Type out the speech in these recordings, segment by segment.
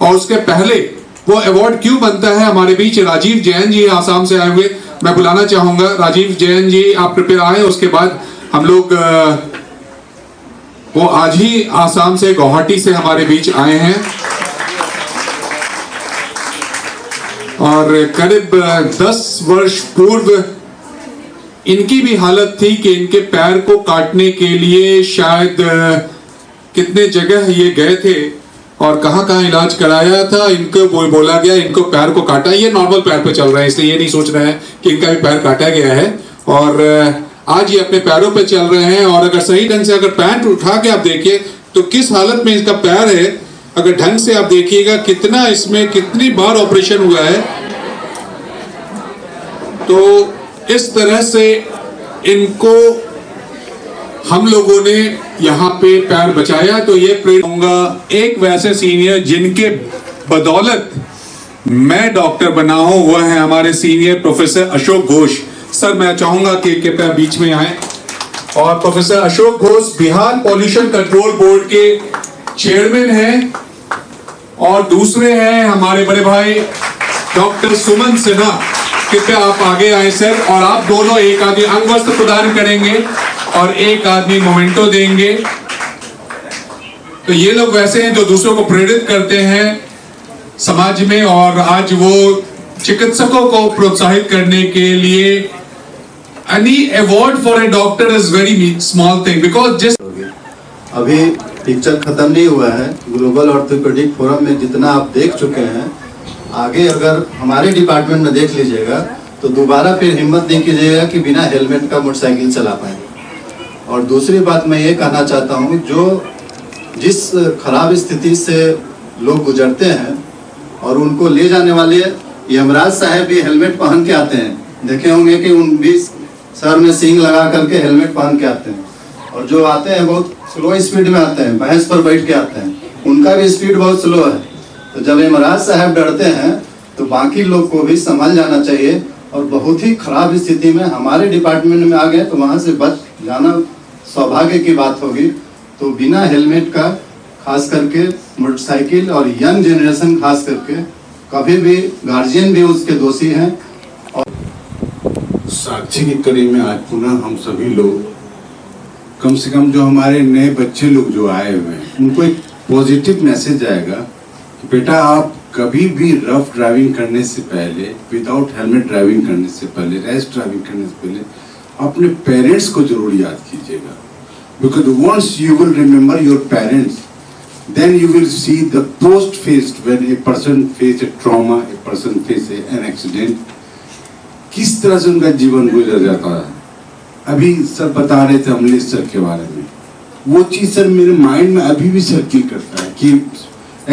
और उसके पहले वो अवार्ड क्यों बनता है। हमारे बीच राजीव जैन जी आसाम से आए हुए, मैं बुलाना चाहूंगा राजीव जैन जी, आप कृपया आए। उसके बाद हम लोग वो आज ही आसाम से गुवाहाटी से हमारे बीच आए हैं और करीब 10 वर्ष पूर्व इनकी भी हालत थी कि इनके पैर को काटने के लिए शायद कितने जगह ये गए थे और कहाँ इलाज कराया था। इनको बोला गया इनको पैर को काटा, ये नॉर्मल पैर पे चल रहे हैं इसलिए ये नहीं सोच रहे हैं कि इनका भी पैर काटा गया है और आज ये अपने पैरों पे चल रहे हैं। और अगर सही ढंग से अगर पैंट उठा के आप देखिए तो किस हालत में इसका पैर है, अगर ढंग से आप देखिएगा कितना इसमें कितनी बार ऑपरेशन हुआ है। तो इस तरह से इनको हम लोगों ने यहाँ पे पैर बचाया। तो ये प्रेरणा होगा एक वैसे सीनियर जिनके बदौलत मैं डॉक्टर बना हूं, वह है हमारे senior professor Ashok Ghosh. Sir मैं चाहूंगा कि कृपया बीच में आए। और professor Ashok Ghosh Bihar pollution control board के चेयरमैन हैं और दूसरे हैं हमारे बड़े भाई डॉक्टर सुमन सिन्हा। कृपया आप आगे आए सर, और आप दोनों एक आदमी अंग वस्त्र प्रदान करेंगे और एक आदमी मोमेंटो देंगे। तो ये लोग वैसे हैं जो दूसरों को प्रेरित करते हैं समाज में, और आज वो चिकित्सकों को प्रोत्साहित करने के लिए any award for a doctor is very small thing because जिस अभी पिक्चर खत्म नहीं हुआ है। ग्लोबल ऑर्थोपेडिक फोरम में जितना आप देख चुके हैं, आगे अगर हमारे डिपार्टमेंट में देख लीजिएगा तो दोबारा फिर हिम्मत नहीं कीजिएगा कि बिना हेलमेट का मोटरसाइकिल चला पाए। और दूसरी बात मैं ये कहना चाहता हूँ, जो जिस खराब स्थिति से लोग गुजरते हैं और उनको ले जाने वाले यमराज साहब भी हेलमेट पहन के आते हैं, देखे होंगे कि उन भी सर में सींग लगा करके हेलमेट पहन के आते हैं। और जो आते हैं बहुत स्लो स्पीड में आते हैं, भैंस पर बैठ के आते हैं, उनका भी स्पीड बहुत स्लो है। तो जब यमराज साहब डरते हैं तो बाकी लोग को भी संभल जाना चाहिए। और बहुत ही खराब स्थिति में हमारे डिपार्टमेंट में आ गए तो वहाँ से बच जाना सौभाग्य की बात होगी। तो बिना हेलमेट का खास करके मोटरसाइकिल और यंग जनरेशन खास करके कभी भी गार्जियन भी उसके दोषी हैं। और साक्षी की कड़ी में आज पुनः हम सभी लोग, कम से कम जो हमारे नए बच्चे लोग जो आए हुए हैं, उनको एक पॉजिटिव मैसेज आएगा कि बेटा आप कभी भी रफ ड्राइविंग करने से पहले, विदाउट हेलमेट ड्राइविंग करने से पहले, रैश ड्राइविंग करने से पहले अपने पेरेंट्स को जरूर याद कीजिएगा। Because once you will remember your parents, then you will see the post faced when a person face a trauma, a person face an accident, किस तरह से उनका जीवन गुजर जाता है। अभी सर बता रहे थे अमलेश सर के बारे में, वो चीज सर मेरे माइंड में अभी भी सर्किल करता है कि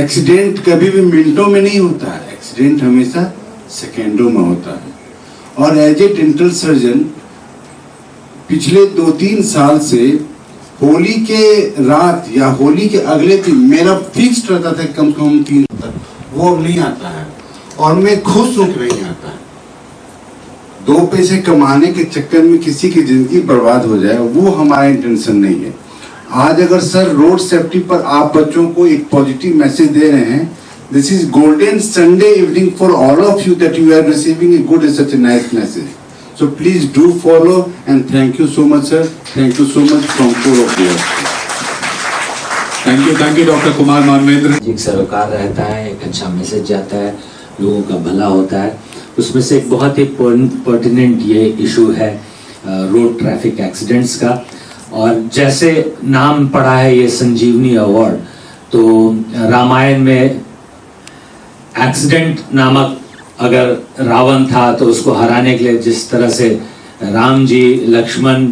एक्सीडेंट कभी भी मिनटों में नहीं होता है, एक्सीडेंट हमेशा सेकेंडों में होता है। और एज ए डेंटल सर्जन पिछले 2-3 साल से होली के रात या होली के अगले दिन मेरा फिक्स रहता था कम से कम 3 तक, वो अब नहीं आता है। और मैं खुश हूं कि नहीं आता है। 2 पैसे कमाने के चक्कर में किसी की जिंदगी बर्बाद हो जाए, वो हमारा इंटेंशन नहीं है। आज अगर सर रोड सेफ्टी पर आप बच्चों को एक पॉजिटिव मैसेज दे रहे हैं, this is golden Sunday evening for all of you that you are receiving a good such a nice message. So please do follow and thank you so much sir. Thank you so much from core of the heart. Thank you doctor Kumar Manvendra. एक सरोकार रहता है, एक अच्छा message जाता है, लोगों का भला होता है। उसमें से एक बहुत ही पर्टिनेंट ये इशू है रोड ट्रैफिक एक्सीडेंट्स का। और जैसे नाम पड़ा है ये संजीवनी अवार्ड, तो रामायण में एक्सीडेंट नामक अगर रावण था तो उसको हराने के लिए जिस तरह से राम जी, लक्ष्मण,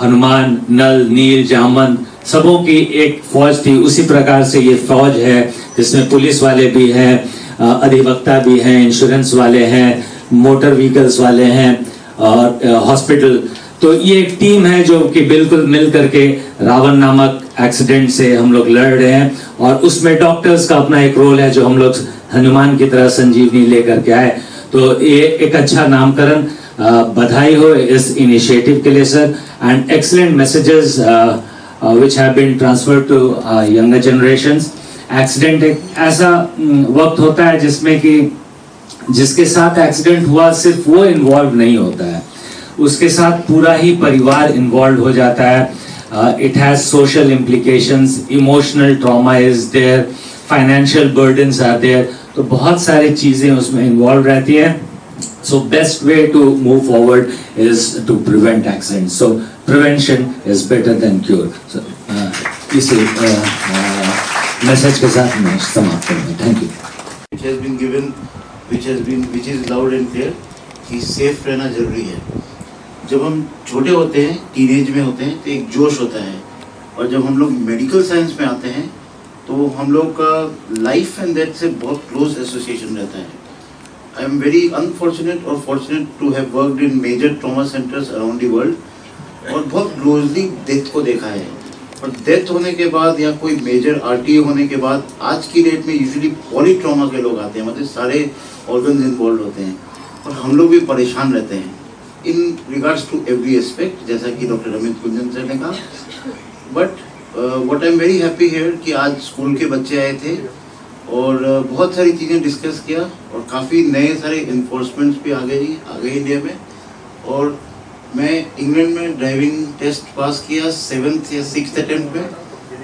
हनुमान, नल, नील, जामन सबों की एक फौज थी, उसी प्रकार से ये फौज है जिसमें पुलिस वाले भी हैं, अधिवक्ता भी हैं, इंश्योरेंस वाले हैं, मोटर व्हीकल्स वाले हैं और हॉस्पिटल। तो ये एक टीम है जो कि बिल्कुल मिल करके रावण नामक एक्सीडेंट से हम लोग लड़ रहे हैं। और उसमें डॉक्टर्स का अपना एक रोल है जो हम लोग हनुमान की तरह संजीवनी लेकर के आए। तो ये एक अच्छा नामकरण, बधाई हो इस इनिशिएटिव के लिए sir. And excellent messages which have been transferred to younger generations accident एक ऐसा वक्त होता है जिसमें कि जिसके साथ एक्सीडेंट हुआ सिर्फ वो इन्वॉल्व नहीं होता है, उसके साथ पूरा ही परिवार इन्वॉल्व हो जाता है। It has social implications, emotional trauma is there, financial burdens are there, तो बहुत सारी चीजें उसमें इन्वॉल्व रहती है। So best way to move forward is to prevent accidents. So prevention is better than cure. So इस मैसेज के साथ मैं समाप्त करूँगा। Thank you. Which has been given, which is loud and clear कि सेफ रहना जरूरी है। जब हम छोटे होते हैं, टीनेज में होते हैं, तो एक जोश होता है, और जब हम लोग मेडिकल साइंस में आते हैं तो हम लोग का लाइफ एंड डेथ से बहुत क्लोज एसोसिएशन रहता है। I am very unfortunate or fortunate to have worked in major trauma centers around the world और बहुत क्लोजली डेथ को देखा है। और डेथ होने के बाद या कोई मेजर RTA होने के बाद आज की डेट में यूजुअली पॉली ट्रॉमा के लोग आते हैं, मतलब सारे ऑर्गन्स इन्वॉल्व होते हैं, और हम लोग भी परेशान रहते हैं in regards to every aspect, जैसा कि डॉक्टर अमित कुंजन सर ने कहा। But what I am very happy here कि आज स्कूल के बच्चे आए थे और बहुत सारी चीज़ें डिस्कस किया, और काफ़ी नए सारे इन्फोर्समेंट्स भी आ गए इंडिया में। और मैं इंग्लैंड में ड्राइविंग टेस्ट पास किया 7th या 6th अटेम्प्ट में,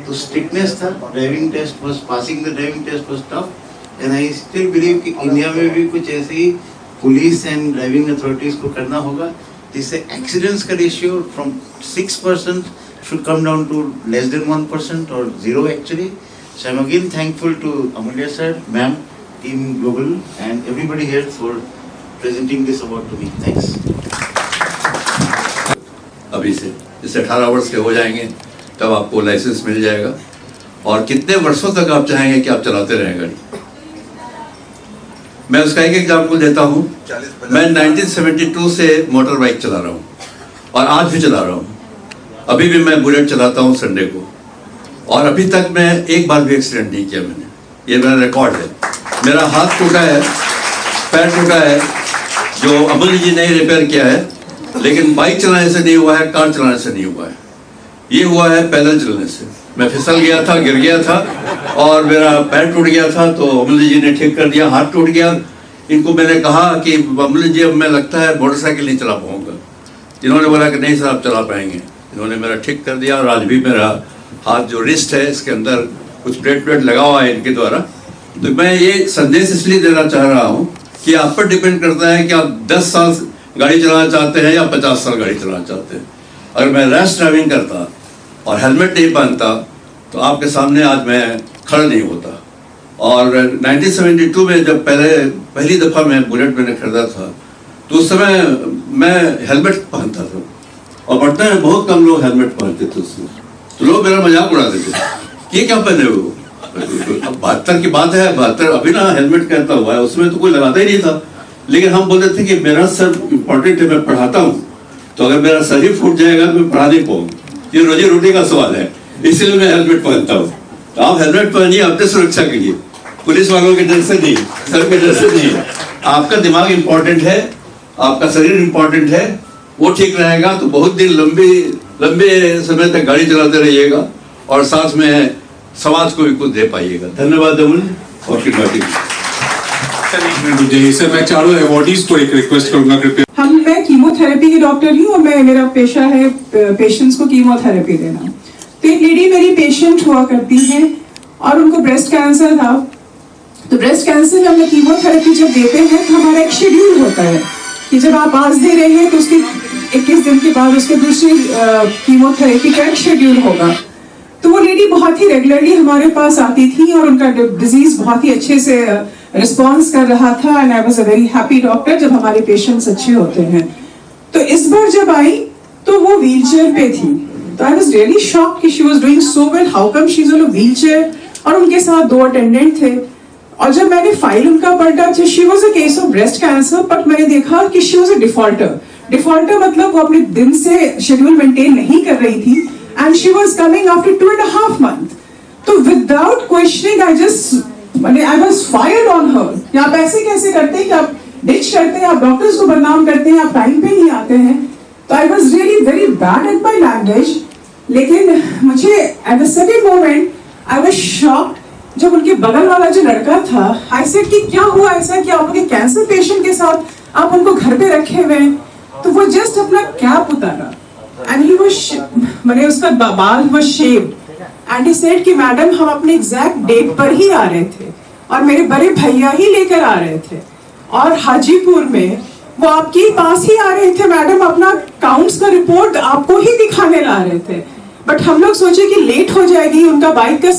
तो स्ट्रिक्टनेस था, driving test was passing the driving test was tough, and I still believe कि इंडिया में भी कुछ ऐसे ही पुलिस एंड ड्राइविंग अथॉरिटीज़ को करना होगा, जिससे एक्सीडेंट्स का ratio from 6% should come down to less than 1% or 0 actually. So I'm again thankful to Amulya sir, ma'am, Team Global and everybody here for presenting this award to me. Thanks. अभी से जैसे 18 वर्ष के हो जाएंगे तब आपको लाइसेंस मिल जाएगा, और कितने वर्षों तक आप चाहेंगे कि आप चलाते रहें गाड़ी। मैं उसका एक एग्जाम्पल देता हूँ। मैं 1972 से मोटर बाइक चला रहा हूँ और आज भी चला रहा हूँ। अभी भी मैं बुलेट चलाता हूँ संडे को, और अभी तक मैं एक बार भी एक्सीडेंट नहीं किया मैंने। ये मेरा रिकॉर्ड है। मेरा हाथ टूटा है, पैर टूटा है, जो अमल जी ने रिपेयर किया है, लेकिन बाइक चलाने से नहीं हुआ है, कार चलाने से नहीं हुआ है। ये हुआ है पैदल चलने से। मैं फिसल गया था, गिर गया था और मेरा पैर टूट गया था, तो अमल जी ने ठीक कर दिया। हाथ टूट गया, इनको मैंने कहा कि अमल जी अब मैं लगता है मोटरसाइकिल नहीं चला पाऊँगा। इन्होंने बोला कि नहीं सर आप चला पाएंगे। इन्होंने मेरा ठीक कर दिया, और आज भी मेरा हाथ जो रिस्ट है इसके अंदर कुछ प्लेट लगा हुआ है इनके द्वारा। तो मैं ये संदेश इसलिए देना चाह रहा हूँ कि आप पर डिपेंड करता है कि आप 10 साल गाड़ी चलाना चाहते हैं या 50 साल गाड़ी चलाना चाहते हैं। अगर मैं रैश ड्राइविंग करता और हेलमेट नहीं पहनता तो आपके सामने आज मैं खड़ा नहीं होता। और 1972 में जब पहली दफ़ा मैं बुलेट मैंने खरीदा था, तो उस समय मैं हेलमेट पहनता था, और पटना में बहुत कम लोग हेलमेट पहनते थे उसमें। तो लोग मेरा मजाक उड़ाते थे, ये क्या पहने हो। अब 72 की बात है, 72 अभी ना हेलमेट कहता हुआ है, उसमें तो कोई लगाता ही नहीं था। लेकिन हम बोलते थे कि मेरा सर इम्पोर्टेंट है, मैं पढ़ाता हूँ, तो अगर मेरा सर ही फूट जाएगा तो मैं पढ़ा नहीं पाऊंगा। ये रोजी रोटी का सवाल है, इसलिए मैं हेलमेट पहनता हूँ। तो आप हेलमेट पहनिए अपने सुरक्षा के लिए, पुलिस वालों के डर से नहीं, सर के डर से नहीं। आपका दिमाग इम्पोर्टेंट है, आपका शरीर इम्पोर्टेंट है, वो ठीक रहेगा तो बहुत दिन लंबे समय तक गाड़ी चलाते रहिएगा, और साथ में समाज को भी कुछ दे पाइएगा। धन्यवाद अमूल और सर, मैं चारों अवॉर्डीज को एक रिक्वेस्ट करूंगा कृपया। मैं कीमोथेरेपी की डॉक्टर हूँ और मेरा पेशा है पेशेंट्स को कीमोथेरेपी देना। तो एक लेडी मेरी पेशेंट हुआ करती है और उनको ब्रेस्ट कैंसर था। तो ब्रेस्ट कैंसर में हम लोग कीमोथेरेपी जब देते हैं तो हमारा एक शेड्यूल होता है कि जब आप आज दे रहे हैं तो उसके 21 दिन के बाद उसके दूसरी कीमोथेरेपी का एक शेड्यूल होगा। तो वो लेडी बहुत ही रेगुलरली हमारे पास आती थी और उनका डिजीज बहुत ही अच्छे से रिस्पॉन्स कर रहा था, and I was a very happy doctor जब हमारे पेशेंट्स अच्छे होते हैं। तो इस बार जब आई तो वो व्हीलचेयर पे थी, तो आई वाज रियली शॉक्ड कि she was doing so well, how come she is on a wheelchair, और उनके साथ 2 अटेंडेंट थे। और जब मैंने फाइल उनका पलटा, she was a case of breast cancer, but मैंने देखा कि शी वाज अ डिफॉल्टर मतलब वो अपने दिन से शेड्यूल मेंटेन नहीं कर रही थी, and she was coming after 2.5 months। तो without questioning I was fired on her कि आप ऐसे कैसे करते हैं कि आप डिच करते हैं, आप डॉक्टर्स को बदनाम करते हैं, आप टाइम पे नहीं आते हैं। तो I was really very bad at my language, लेकिन मुझे at the second moment I was shocked जब उनके बगल वाला जो लड़का था, आई सेड कि क्या हुआ ऐसा कि आप उनके कैंसर पेशेंट के साथ आप उनको घर पे रखे हुए हैं? तो वो जस्ट अपना कैप उतारा एंड ही वाज, मैंने उसका बाल वो शेव एंड ही सेड कि मैडम हम अपने एग्जैक्ट डेट पर ही आ रहे थे और मेरे बड़े भैया ही लेकर आ रहे थे और हाजीपुर में वो आपके पास ही आ रहे थे मैडम, अपना काउंट्स का रिपोर्ट आपको ही दिखाने ला रहे थे, बट हम लोग सोचे कि लेट हो जाएगी, उनका बाइक का